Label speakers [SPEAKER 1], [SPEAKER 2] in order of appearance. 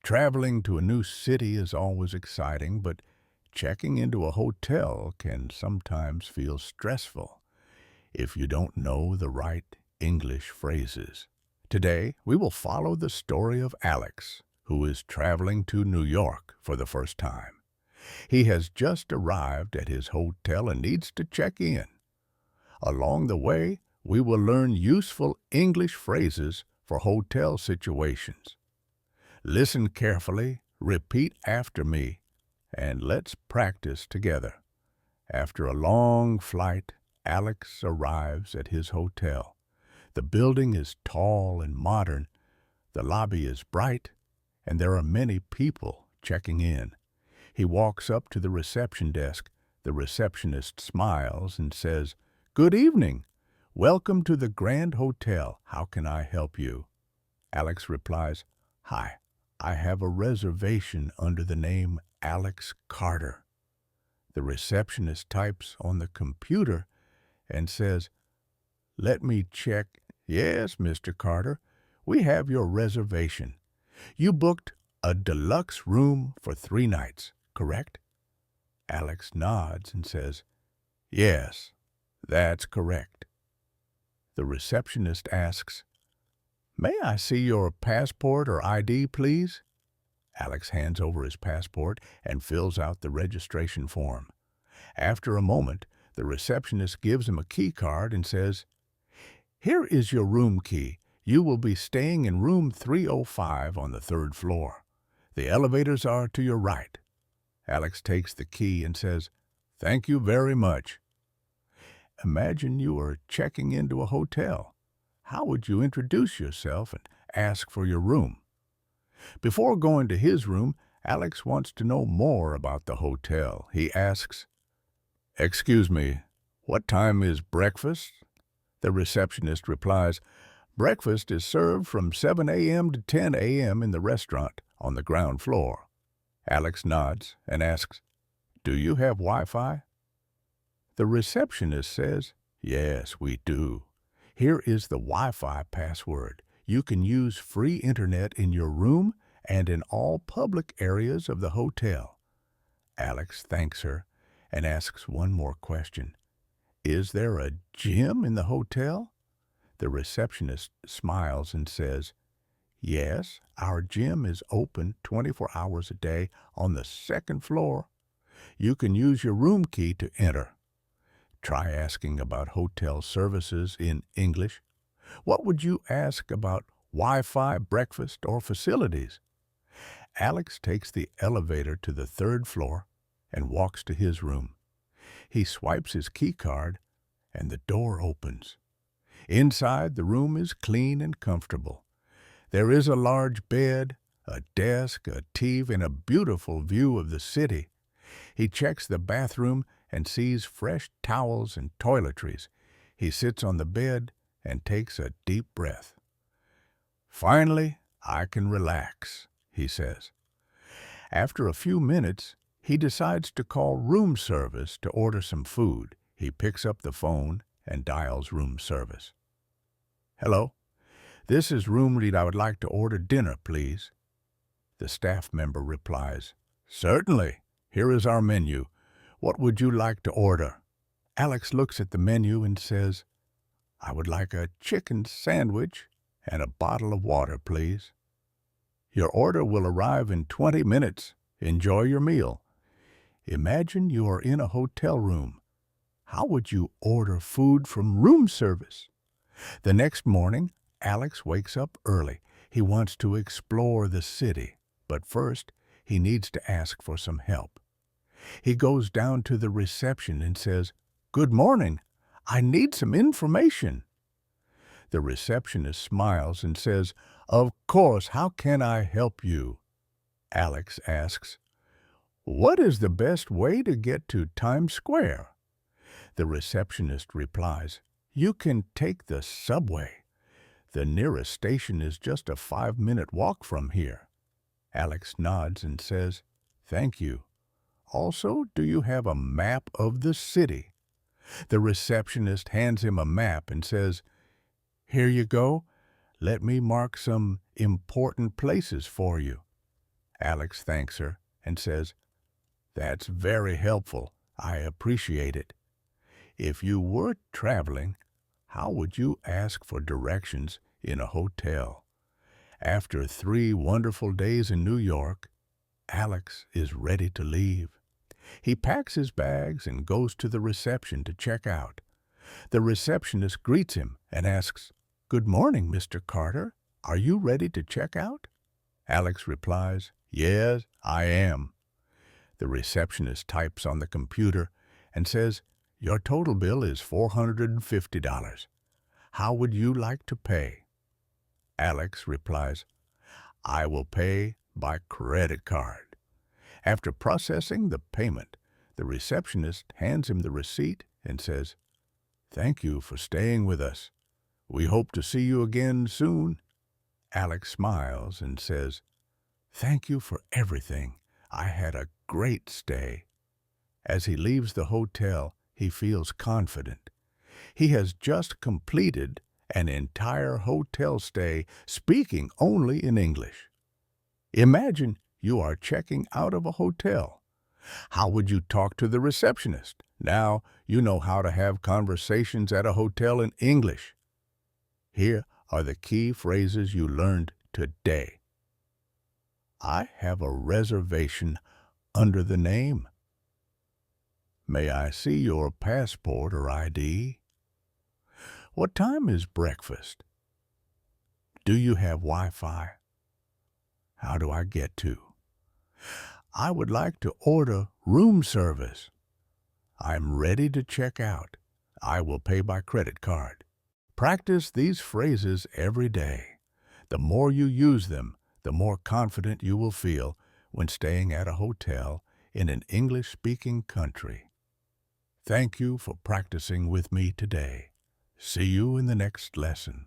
[SPEAKER 1] Traveling to a new city is always exciting, but checking into a hotel can sometimes feel stressful if you don't know the right English phrases. Today, we will follow the story of Alex, who is traveling to New York for the first time. He has just arrived at his hotel and needs to check in. Along the way, we will learn useful English phrases for hotel situations. Listen carefully, repeat after me, and let's practice together. After a long flight, Alex arrives at his hotel. The building is tall and modern, the lobby is bright, and there are many people checking in. He walks up to the reception desk. The receptionist smiles and says, "Good evening. Welcome to the Grand Hotel. How can I help you?" Alex replies, "Hi, I have a reservation under the name Alex Carter." The receptionist types on the computer and says, "Let me check. Yes, Mr. Carter, we have your reservation. You booked a deluxe room for 3 nights, correct?" Alex nods and says, "Yes, that's correct." The receptionist asks, "May I see your passport or ID, please?" Alex hands over his passport and fills out the registration form. After a moment, the receptionist gives him a key card and says, "Here is your room key. You will be staying in room 305 on the 3rd floor. The elevators are to your right." Alex takes the key and says, "Thank you very much." Imagine you are checking into a hotel. How would you introduce yourself and ask for your room? Before going to his room, Alex wants to know more about the hotel. He asks, "Excuse me, what time is breakfast?" The receptionist replies, "Breakfast is served from 7 a.m. to 10 a.m. in the restaurant on the ground floor." Alex nods and asks, "Do you have Wi-Fi?" The receptionist says, "Yes, we do. Here is the Wi-Fi password. You can use free internet in your room and in all public areas of the hotel." Alex thanks her and asks one more question. "Is there a gym in the hotel?" The receptionist smiles and says, "Yes, our gym is open 24 hours a day on the 2nd floor. You can use your room key to enter." Try asking about hotel services in English. What would you ask about Wi-Fi, breakfast, or facilities? Alex takes the elevator to the 3rd floor and walks to his room. He swipes his key card and the door opens. Inside, the room is clean and comfortable. There is a large bed, a desk, a TV, and a beautiful view of the city. He checks the bathroom and sees fresh towels and toiletries. He sits on the bed and takes a deep breath. "Finally, I can relax," he says. After a few minutes, he decides to call room service to order some food. He picks up the phone and dials room service. "Hello, this is room lead. I would like to order dinner, please." The staff member replies, "Certainly. Here is our menu. What would you like to order?" Alex looks at the menu and says, "I would like a chicken sandwich and a bottle of water, please." "Your order will arrive in 20 minutes. Enjoy your meal." Imagine you are in a hotel room. How would you order food from room service? The next morning, Alex wakes up early. He wants to explore the city, but first he needs to ask for some help. He goes down to the reception and says, "Good morning. I need some information." The receptionist smiles and says, "Of course, how can I help you?" Alex asks, "What is the best way to get to Times Square?" The receptionist replies, "You can take the subway. The nearest station is just a 5-minute walk from here." Alex nods and says, "Thank you. Also, do you have a map of the city?" The receptionist hands him a map and says, "Here you go. Let me mark some important places for you." Alex thanks her and says, "That's very helpful. I appreciate it. If you were traveling, how would you ask for directions in a hotel?" After 3 wonderful days in New York, Alex is ready to leave. He packs his bags and goes to the reception to check out. The receptionist greets him and asks, "Good morning, Mr. Carter. Are you ready to check out?" Alex replies, "Yes, I am." The receptionist types on the computer and says, "Your total bill is $450. How would you like to pay?" Alex replies, "I will pay by credit card." After processing the payment, the receptionist hands him the receipt and says, "Thank you for staying with us. We hope to see you again soon." Alex smiles and says, "Thank you for everything. I had a great stay." As he leaves the hotel, he feels confident. He has just completed an entire hotel stay speaking only in English. Imagine you are checking out of a hotel. How would you talk to the receptionist? Now you know how to have conversations at a hotel in English. Here are the key phrases you learned today. I have a reservation under the name. May I see your passport or ID? What time is breakfast? Do you have Wi-Fi? How do I get to? I would like to order room service. I'm ready to check out. I will pay by credit card. Practice these phrases every day. The more you use them, the more confident you will feel when staying at a hotel in an English-speaking country. Thank you for practicing with me today. See you in the next lesson.